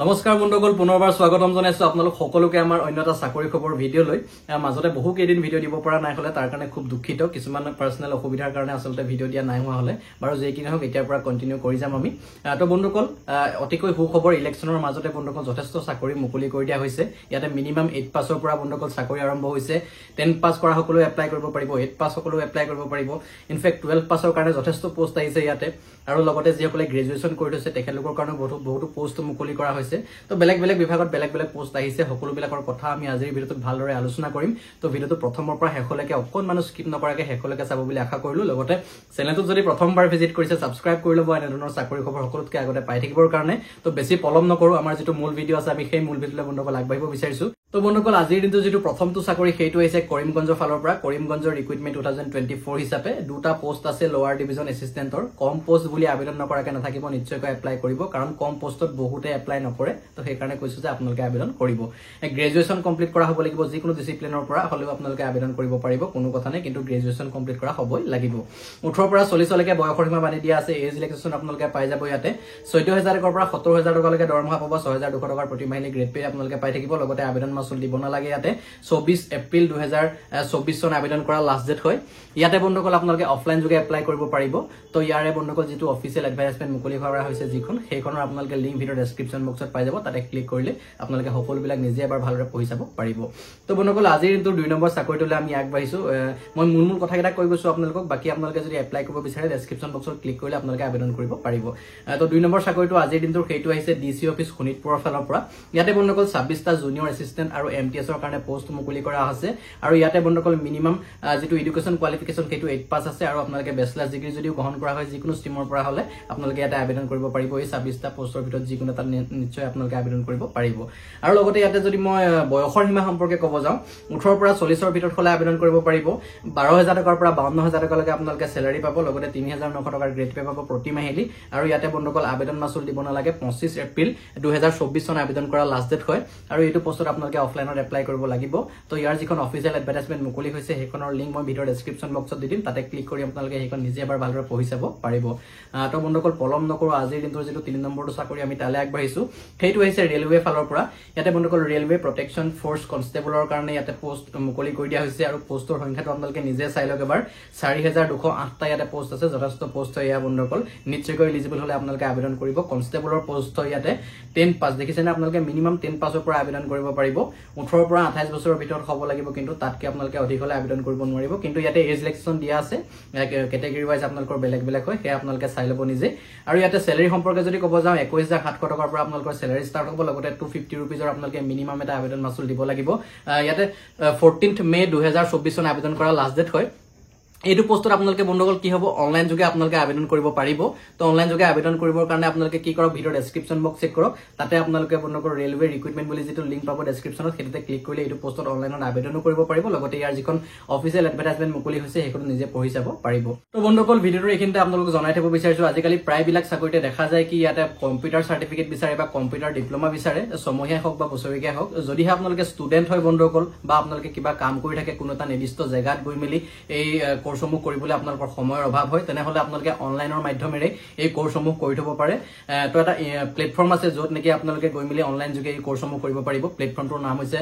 নমস্কাৰ বন্ধুসকল পুনৰবাৰ স্বাগতম জনাইছো আপোনালোক সকলোকে আমাৰ অন্য এটা চাকৰি খবৰ ভিডিঅ লৈ মাজতে বহু কেইদিন ভিডিঅ দিব পৰা নাই হলে তাৰ কাৰণে খুব দুখিত কিছুমান পাৰ্সোনাল অসুবিধাৰ কাৰণে আসলতে ভিডিঅ দিয়া নাই হোৱা হলে বাৰু যে কি নহওক এতিয়াৰ পৰা কন্টিনিউ কৰি যাম আমি তো বন্ধুসকল অতিকৈ সুখবৰ ইলেকশনৰ মাজতে বন্ধুসকল যথেষ্ট চাকৰি মুকলি কৰি দিয়া হৈছে ইয়াতে মিনিমাম 8 পাছৰ পৰা বন্ধুসকল চাকৰি আৰম্ভ হৈছে 10 পাছ কৰা সকলো এপ্লাই কৰিব পাৰিব 8 পাছ সকলো এপ্লাই কৰিব পাৰিব ইনফেক্ট 12 পাছৰ কাৰণে যথেষ্ট পোষ্ট আহিছে ইয়াতে আৰু লগতে যিসকলে গ্ৰেজুৱেচন কৰি থৈছে তেখেতলোকৰ কাৰণে বহুত পোষ্ট মুকলি কৰা হৈছে তো বেলেগ বিভাগত বেলেগ পোষ্ট আহিছে সকলো বিলাকৰ কথা আমি আজিৰ ভিডিঅ'টোত ভালদৰে আলোচনা কৰিম তো ভিডিঅ'টো প্ৰথমৰ পৰা শেষলৈকে অকণমান স্কিপ নকৰাকৈ শেষলৈকে চাব বুলি আশা কৰিলো লগতে চেনেলটো যদি প্ৰথমবাৰ ভিজিট কৰিছে সাবস্ক্ৰাইব কৰি ল'ব এনে ধৰণৰ চাকৰি খবৰ সকলোতকৈ আগতে পাই থাকিবৰ কাৰণে তো বেছি পলম নকৰো আমাৰ যেটো মূল ভিডিঅ' আছে আমি সেই মূল ভিডিঅ'লৈ বন্ধুসকল আগবাঢ়িব বিচাৰিছো তো বন্ধুসকল আজিৰ দিনটো যেটো প্ৰথমটো চাকৰি সেইটো হৈছে কৰিমগঞ্জৰ ফালৰ পৰা কৰিমগঞ্জৰ ৰিক্ৰুটমেন্ট 2024 হিচাপে দুটা পোষ্ট আছে লোৱাৰ ডিভিজন এসিস্টেন্টৰ কম পোষ্ট বুলি আবেদন নকৰাকৈ নাথাকিব নিশ্চয়কৈ এপ্লাই কৰিব কাৰণ কম পোষ্টত বহুতে এপ্লাই নকৰে তো সেই কাৰণে কৈছো যে আপোনালোকে আবেদন কৰিব গ্ৰেজুৱেচন কমপ্লিট কৰা হ'ব লাগিব যিকোনো ডিসিপ্লিনৰ পৰা হলেও আপোনালোকে আবেদন কৰিব পাৰিব কোনো কথা নাই কিন্তু গ্ৰেজুৱেচন কমপ্লিট কৰা হ'বই লাগিব 18 পৰা 40 লৈকে বয়সৰ সীমা বান্ধি দিয়া আছে এজ ৰিলেক্সেশ্যন আপোনালোকে পাই যাব ইয়াতে 14000 টকাৰ পৰা 70000 টকালৈকে দৰমহা পাব 6200 টকাৰ প্ৰতি মাহিলী গ্ৰেড পে আপোনালোকে পাই থাকিব লগতে আবেদন মাচুল দিব নালাগে ইয়াতে 24 এপ্ৰিল 2024 চন আবেদন কৰা লাষ্ট ডেট হয় ইয়াতে বন্ধুসকল আপোনালোকে অফলাইন যোগে এপ্লাই কৰিব পাৰিব তো ইয়াৰে বন্ধুসকল যেটো অফিচিয়েল এডভাৰটাইজমেন্ট মুকলি কৰা হৈছে যিখন সেইখনৰ আপোনালোকে লিংক ভিডিঅ ডেসক্ৰিপচন বক্সত পাই যাব তাতে ক্লিক কৰিলে আপোনালোকে সকলোবিলাক নিজে এবাৰ ভালদৰে পঢ়ি চাব পাৰিব তো বন্ধুসকল আজিৰ দিনটো 2 নম্বৰ চাকৰিটোলৈ আমি আগবাঢ়িছো মই মূল কথাকেইটা কৈ গৈছো আপোনালোকক বাকি আপোনালোকে যদি এপ্লাই কৰিব বিচাৰে ডেসক্ৰিপচন বক্সত ক্লিক কৰিলে আপোনালোকে আবেদন কৰিব পাৰিব তো 2 নম্বৰ চাকৰিটো আজিৰ দিনটোৰ সেইটো আহিছে ডিসি অফিস শোণিতপুৰৰ ফালৰ পৰা ইয়াতে বন্ধুসকল 26টা জুনিয়ৰ এসিস্টেন্ট আৰু এমটিএছৰ কাৰণে পোষ্ট মুকলি কৰা আছে আৰু ইয়াতে বন্ধুসকল মিনিমাম যেটো এডুকেশন কোৱালিফিকেশন সেইটো 8 পাছ আছে আৰু আপোনালোকে বেচলাৰ ডিগ্ৰী যদি গ্ৰহণ কৰা হয় যিকোনো ষ্ট্ৰীমৰ পৰা হলে আপোনালোকে ইয়াতে আবেদন কৰিব পাৰিব এই 26টা পোষ্টৰ ভিতৰত যিকোনো এটা নিশ্চয় আপোনালোকে আবেদন কৰিব পাৰিব আৰু লগতে ইয়াতে যদি মই বয়সৰ সীমা সম্পৰ্কে ক'ব যাওঁ 18 পৰা 40 ৰ ভিতৰত হলে আবেদন কৰিব পাৰিব 12000 টকাৰ পৰা 52000 টকালৈকে আপোনালোকে স্যালাৰি পাব লগতে 3900 টকাৰ গ্ৰেড পে পাব প্ৰতি মাহিলী আৰু ইয়াতে বন্ধুসকল আবেদন মাচুল দিব নালাগে 25 এপ্ৰিল 2024 চন আবেদন কৰা লাষ্ট ডেট হয় আৰু এইটো পোষ্টত আপোনালোকে অফলাইনত এপ্লাই কৰিব লাগিব তো ইয়াৰ যিখন অফিচিয়েল এডভাৰটাইজমেন্ট মুকলি হৈছে সেইখনৰ লিংক মই ভিডিঅ ডেসক্ৰিপচন বক্সত দি দিম তাতে ক্লিক কৰি আপোনালোকে সেইখন নিজে এবাৰ ভালদৰে পঢ়ি চাব পাৰিব তো বন্ধুসকল পলম নকৰো আজিৰ দিনটোৰ যেটো 3 নম্বৰটো চাকৰি আমি তালে আগবাঢ়িছো সেইটো হৈছে ৰেলৱে ফালৰ পৰা ইয়াতে বন্ধুসকল ৰেলৱে প্ৰটেকচন ফোৰ্স কনষ্টেবলৰ কাৰণে ইয়াতে পোষ্ট মুকলি কৰি দিয়া হৈছে আৰু পোষ্টৰ সংখ্যাটো আপোনালোকে নিজে চাই লওক এবাৰ 4208টা ইয়াতে পোষ্ট আছে যথেষ্ট পোষ্ট হয় ইয়া বন্ধুসকল নিশ্চয়কৈ এলিজিবল হলে আপোনালোকে আবেদন কৰিব কনষ্টেবলৰ পোষ্ট হয় ইয়াতে 10 পাছ দেখিছেনে আপোনালোকে মিনিমাম 10 পাছৰ পৰা আবেদন কৰিব পাৰিব 18 পৰা 28 বছৰৰ ভিতৰত হ'ব লাগিব কিন্তু তাতকে আপোনালোকে অধিক হলে আবেদন কৰিব নোৱাৰিব কিন্তু ইয়াতে এজ ৰিলেক্সেশ্যন দিয়া আছে ক্যাটাগৰী ওয়াইজ আপোনালোকৰ বেলেগ হয় সেই আপোনালোকে চাই ল'ব নিজে আৰু ইয়াতে স্যালাৰি সম্পৰ্কে যদি ক'ব যাওঁ 21700 টকাৰ পৰা আপোনালোকৰ স্যালাৰি ষ্টাৰ্ট হ'ব লগতে 250 रुपीजৰ আপোনালোকে মিনিমাম এটা আবেদন মাচুল দিব লাগিব ইয়াতে 14th মে 2024 চন আবেদন কৰা লাষ্ট ডেট হয় এইটো পোষ্টত আপোনালোকে বন্ধুসকল কি হ'ব অনলাইন যোগে আপোনালোকে আবেদন কৰিব পাৰিব তো অনলাইন যোগে আবেদন কৰিবৰ কাৰণে আপোনালোকে কি কৰক ভিডিঅ ডেসক্ৰিপচন বক্স চেক কৰক তাতে আপোনালোকে বন্ধুসকল ৰেলৱে ৰিক্ৰুটমেন্ট বুলি যেটো লিংক পাব ডেসক্ৰিপচনত হেতুতে ক্লিক কৰিলে এইটো পোষ্টত অনলাইনত আবেদনো কৰিব পাৰিব লগতে ইয়াৰ যিখন অফিচিয়েল এডভাৰটাইজমেন্ট মুকলি হৈছে সেইখন নিজে পঢ়ি চাব পাৰিব তো বন্ধুসকল ভিডিঅ'ৰ এইখিনিতে আপোনালোকক জনাই থব বিচাৰিছো আজিকালি প্ৰায় বিলাক চাকৰিতে দেখা যায় কি ইয়াতে কম্পিউটাৰ সাৰ্টিফিকেট বিচাৰে বা কম্পিউটাৰ ডিপ্লোমা বিচাৰে ছমহীয়া হওক বা বছৰীয়া হওক যদিহে আপোনালোকে ষ্টুডেন্ট হয় বন্ধুসকল বা আপোনালোকে কিবা কাম কৰি থাকে কোনো এটা নিৰ্দিষ্ট জায়গাত গৈ মেলি এই কোৰ্ছসমূহ কৰিবলৈ আপোনালোকৰ সময়ৰ অভাৱ হয় তেনেহলে আপোনালোকে অনলাইনৰ মাধ্যমেৰে এই কোৰ্ছসমূহ কৰি থব পাৰে তো এটা প্লেটফৰ্ম আছে যত নেকি আপোনালোকে গৈ মেলি অনলাইন যোগে এই কোৰ্ছসমূহ কৰিব পাৰিব প্লেটফৰ্মটোৰ নাম হৈছে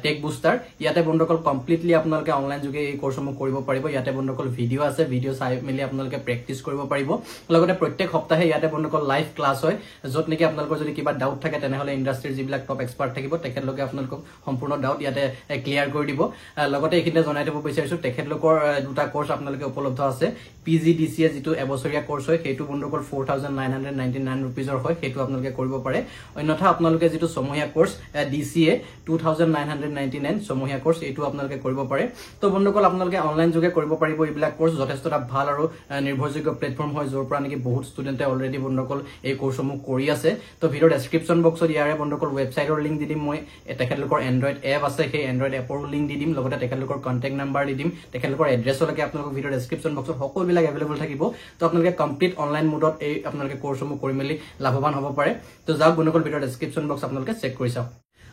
টেক বুষ্টাৰ ইয়াতে বন্ধুসকল কমপ্লিটলি আপোনালোকে অনলাইন যোগে এই কোৰ্ছসমূহ কৰিব পাৰিব ইয়াতে বন্ধুসকল ভিডিঅ আছে ভিডিঅ চাই মেলি আপোনালোকে প্ৰেক্টিছ কৰিব পাৰিব লগতে প্ৰত্যেক সপ্তাহে ইয়াতে বন্ধুসকল লাইভ ক্লাছ হয় যত নেকি আপোনালোকৰ যদি কিবা ডাউট থাকে তেনেহলে ইন্ডাষ্ট্ৰিৰ যিবিলাক টপ এক্সপাৰ্ট থাকিব তেখেতলোকে আপোনালোকক সম্পূৰ্ণ ডাউট ইয়াতে ক্লিয়াৰ কৰি দিব লগতে এইখিনিতে জনাই দিব বিচাৰিছো তেখেতলোকৰ দুটা কোৰ্ছ আপোনালোকে উপলব্ধ আছে PGDCA যেটো এবছৰীয়া কোৰ্ছ হয় সেইটো বন্ধুসকল 4999 रुपीजৰ হয় সেইটো আপোনালোকে কৰিব পাৰে অন্যথা আপোনালোকে যেটো সমহীয়া কোৰ্ছ DCA 2999 সমহীয়া কোৰ্ছ এটো আপোনালোকে কৰিব পাৰে তো বন্ধুসকল আপোনালোকে অনলাইন যোগে কৰিব পাৰিব এইবিলাক কোৰ্ছ যথেষ্ট এটা ভাল আৰু নিৰ্ভৰযোগ্য প্লেটফৰ্ম হয় যৰ পৰা নেকি বহুত ষ্টুডেন্টে অলৰেডি বন্ধুসকল এই কোৰ্ছসমূহ কৰি আছে তো ভিডিঅ ডেসক্ৰিপচন বক্সত ইয়াৰে বন্ধুসকল ৱেবছাইটৰ লিংক দি দিম মই তেখেতলোকৰ এন্ড্ৰইড এপ আছে সেই এন্ড্ৰইড এপৰ লিংক দি দিম লগতে তেখেতলোকৰ কন্টাক্ট নাম্বাৰ দি দিম তেখেতলোকৰ এড্ৰেছলৈকে আপোনালোকক ভিডিঅ ডেসক্ৰিপচন বক্সত সকলোবিলাক এভেইলেবল থাকিব তো আপোনালোকে কমপ্লিট অনলাইন মোডত এই আপোনালোকে কোৰ্ছসমূহ কৰি মেলি লাভৱান হ'ব পাৰে তো যাওক বন্ধুসকল ভিডিঅ ডেসক্ৰিপচন বক্স আপোনালোকে চেক কৰি চাওক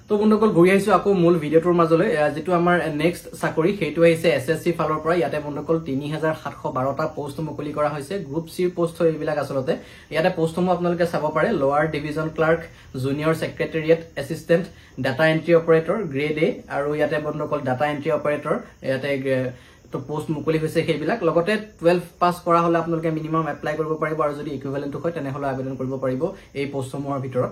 তো তো বন্ধুসকল ঘূৰি আহিছো আকৌ মূল ভিডিঅ'টোৰ মাজলৈ যেটো আমাৰ নেক্সট চাকৰি সেইটো আহিছে এছএছসি ফালৰ পৰা ইয়াতে বন্ধুসকল 3712টা পোষ্ট মুকলি কৰা হৈছে গ্ৰুপ চি পোষ্ট এইবিলাক আসলতে ইয়াতে পোষ্টসমূহ আপোনালোকে চাব পাৰে lower division clerk junior secretariat assistant data entry operator grade A আৰু ইয়াতে বন্ধুসকল ডাটা এন্ট্ৰি অপাৰেটৰ ইয়াতে তো পোষ্ট মুকলি হৈছে সেইবিলাক লগতে 12 পাস কৰা হলে আপোনালোকে মিনিমাম এপ্লাই কৰিব পাৰিব আৰু যদি ইকুইভ্যালেন্ট হয় তেনেহলে আবেদন কৰিব পাৰিব এই পোষ্টসমূহৰ ভিতৰত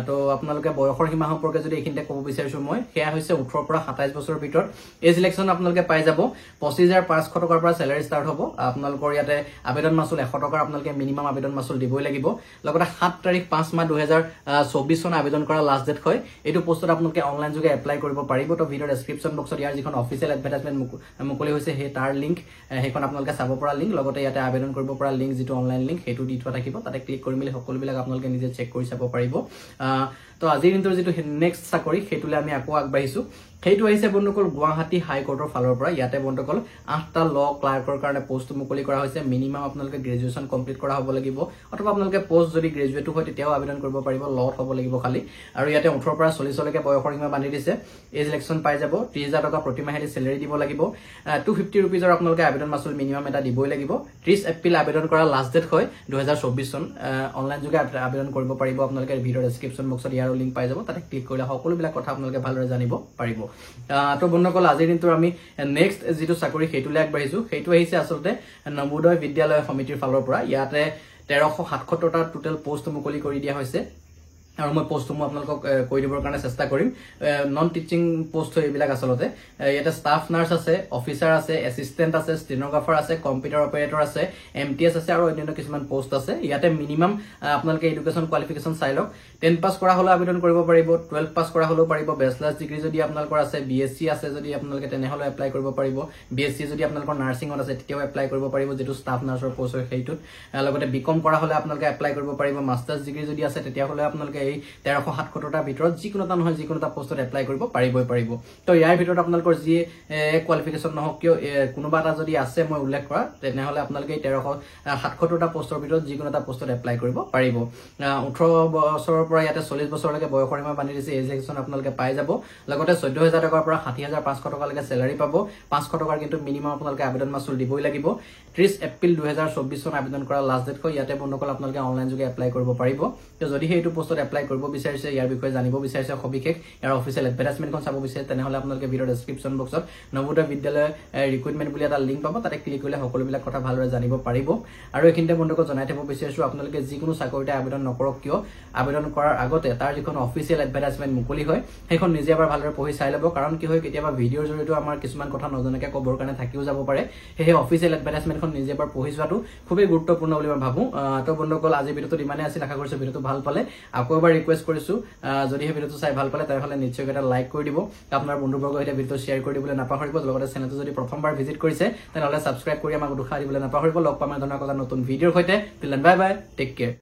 তো আপোনালোকে বয়সৰ সীমা সম্পৰ্কে যদি এইখিনিতে ক'ব বিচাৰিছো মই সেয়া হৈছে 18 পৰা 27 বছৰৰ ভিতৰত এই সিলেকশন আপোনালোকে পাই যাব 25500 টকাৰ পৰা স্যালাৰি ষ্টাৰ্ট হ'ব আপোনালোকৰ ইয়াতে আবেদন মাসুল 100 টকাৰ আপোনালোকে মিনিমাম আবেদন মাসুল দিবই লাগিব লগতে 7 তাৰিখ 5 মাহ 2024 চন আবেদন কৰা লাষ্ট ডেট হয় এইটো পোষ্টত আপোনালোকে অনলাইন যোগে এপ্লাই কৰিব পাৰিব তো ভিডিঅ ডেসক্ৰিপচন বক্সত ইয়াৰ যিখন অফিচিয়েল এডভাৰটাইজমেন্ট মুকলি হৈছে হে তাৰ লিংক হেখন আপোনালোকে চাব পৰা লিংক লগতে ইয়াতে আবেদন কৰিব পৰা লিংক যেটো অনলাইন লিংক হেতু দি থোৱা থাকিব তাতে ক্লিক কৰি মিলি সকলো বিলাক আপোনালোকে নিজে চেক কৰি চাব পাৰিব তো আজিৰ দিনটোৰ যেটো নেক্সট চাকৰি হেতুলে আমি আকৌ আগবাঢ়িছো সেইটো আহিছে বন্ধুসকল গুৱাহাটী হাই কোৰ্টৰ ফালৰ পৰা ইয়াতে বন্ধুসকল 8টা ল ক্লাৰ্কৰ কাৰণে পোষ্ট মুকলি কৰা হৈছে মিনিমাম আপোনালোকে গ্ৰেজুৱেচন কমপ্লিট কৰা হ'ব লাগিব অথবা আপোনালোকে পোষ্ট যদি গ্ৰেজুৱেট হয় তেতিয়াও আবেদন কৰিব পাৰিব লত হ'ব লাগিব খালি আৰু ইয়াতে 18 পৰা 40 লৈকে বয়সৰ সীমা বান্ধি দিছে এই সিলেকশন পাই যাব 30000 টকা প্ৰতি মাহে স্যালাৰি দিব লাগিব 250 रुपीजৰ আপোনালোকে আবেদন মাসুল মিনিমাম এটা দিবই লাগিব 30 এপ্ৰিল আবেদন কৰা লাষ্ট ডেট হয় 2024 চন অনলাইন যোগে আবেদন কৰিব পাৰিব আপোনালোকে ভিডিঅ ডেসক্ৰিপচন বক্সত ইয়াৰ লিংক পাই যাব তাতে ক্লিক কৰিলে সকলো বিলাক কথা আপোনালোকে ভালদৰে জানিব পাৰিব তো বন্ধুসকল আজিৰ দিনটোৰ আমি নেক্সট যেটো চাকৰি হেতুলে আগবাঢ়িছো হেতু আহিছে আসলতে নবোদয় বিদ্যালয় সমিতিৰ ফালৰ পৰা ইয়াতে 1377টা টোটাল পোষ্ট মুকলি কৰি দিয়া হৈছে আৰু মই পোষ্টসমূহ আপোনালোকক কৈ দিবৰ কাৰণে চেষ্টা কৰিম নন টিচিং পোষ্ট এইবিলাক আসলতে ইয়াতে ষ্টাফ নাৰ্ছ আছে অফিচাৰ আছে এসিস্টেন্ট আছে ষ্টেনোগ্ৰাফাৰ আছে কম্পিউটাৰ অপাৰেটৰ আছে এমটিএছ আছে আৰু অন্যান্য কিছুমান পোষ্ট আছে ইয়াতে মিনিমাম আপোনালোকে এডুকেশ্যন কোৱালিফিকেশ্যন চাই লওক 10 পাস কৰা হলে আবেদন কৰিব পাৰিব 12 পাস কৰা হলেও পাৰিব বেচলাৰ্ছ ডিগ্ৰী যদি আপোনালোকৰ আছে বিএসসি আছে যদি আপোনালোকে তেনেহলে এপ্লাই কৰিব পাৰিব বিএসসি যদি আপোনালোকৰ নাৰ্ছিঙত আছে তেতিয়াও এপ্লাই কৰিব পাৰিব যেটো ষ্টাফ নাৰ্ছৰ পোষ্ট হয় সেইটোত লগতে বিকম কৰা হলে আপোনালোকে এপ্লাই কৰিব পাৰিব মাষ্টাৰ্ছ ডিগ্ৰী যদি আছে তেতিয়া হলে আপোনালোকে এই 1377টাৰ ভিতৰত যিকোনোটা নহয় যিকোনোটা পোষ্টত এপ্লাই কৰিব পাৰিব তো ইয়াৰ ভিতৰত আপোনালোকৰ যি কোৱালিফিকেশ্যন নহওক কিয় কোনোবা এটা যদি আছে মই উল্লেখ কৰা তেনেহলে আপোনালোকে 1377টা পোষ্টৰ ভিতৰত যিকোনোটা পোষ্টত এপ্লাই কৰিব পাৰিব 18 বছৰৰ পৰা ইয়াতে 40 বছৰলৈকে বয়সৰ সীমা বান্ধি দিছে এই সিলেকশন আপোনালোকে পাই যাব লগতে 14000 টকাৰ পৰা 60500 টকালৈকে স্যালাৰি পাব 500 টকাৰ কিন্তু মিনিমাম আপোনালোকে আবেদন মাসুল দিবই লাগিব 30 এপ্ৰিল 2024 চন আবেদন কৰা লাষ্ট ডেট হয় ইয়াতে বন্ধুসকল আপোনালোকে অনলাইন যোগে এপ্লাই কৰিব পাৰিব তো যদি হেতু পোষ্টত এপ্লাই কৰিব বিচাৰিছে ইয়াৰ বিষয়ে জানিব বিচাৰিছে সবিশেষ ইয়াৰ অফিচিয়েল এডভাৰটাইজমেন্টখন চাব বিচাৰিছে তেনেহলে আপোনালোকে ভিডিঅ ডেসক্ৰিপচন বক্সত নবোদয় বিদ্যালয় ৰিক্ৰুটমেন্ট বুলি এটা লিংক পাব তাতে ক্লিক কৰিলে সকলো বিলাক কথা ভালদৰে জানিব পাৰিব আৰু এইখিনিতে বন্ধুসকল জনাই থব বিচাৰিছো আপোনালোকে যিকোনো চাকৰিতে আবেদন নকৰক কিয় আবেদন কৰাৰ আগতে তাৰ যিখন অফিচিয়েল এডভাৰটাইজমেন্ট মুকলি হয় সেইখন নিজে এবাৰ ভালদৰে পঢ়ি চাই ল'ব কাৰণ কি হয় কেতিয়াবা ভিডিঅৰ জৰিয়তে আমাৰ কিছুমান কথা নজনাকে ক'বৰ কাৰণে থাকিও যাব পাৰে সেই অফিচিয়েল এডভাৰটাইজমেন্টখন নিজে এবাৰ পঢ়ি চোৱাটো খুবেই গুৰুত্বপূৰ্ণ বুলি মই ভাবো তো বন্ধুসকল আজি ভিডিঅটো ইমানে আছিল আশা কৰিছো ভিডিঅটো ভাল পালে আকৌ এবাৰ ৰিকুৱেষ্ট কৰিছো যদি এই ভিডিঅটো চাই ভাল পালে তেনেহলে নিশ্চয় এটা লাইক কৰি দিব আপোনাৰ বন্ধুবৰ্গৰ সৈতে ভিডিঅটো শ্বেয়াৰ কৰি দিবলৈ নাপাহৰিব লগতে চেনেলটো যদি প্ৰথমবাৰ ভিজিট কৰিছে তেনেহলে সাবস্ক্ৰাইব কৰি আমাক উৎসাহ দিবলৈ নাপাহৰিব লগ পাম এনে ধৰণৰ নতুন ভিডিঅৰ সৈতে till then bye bye take care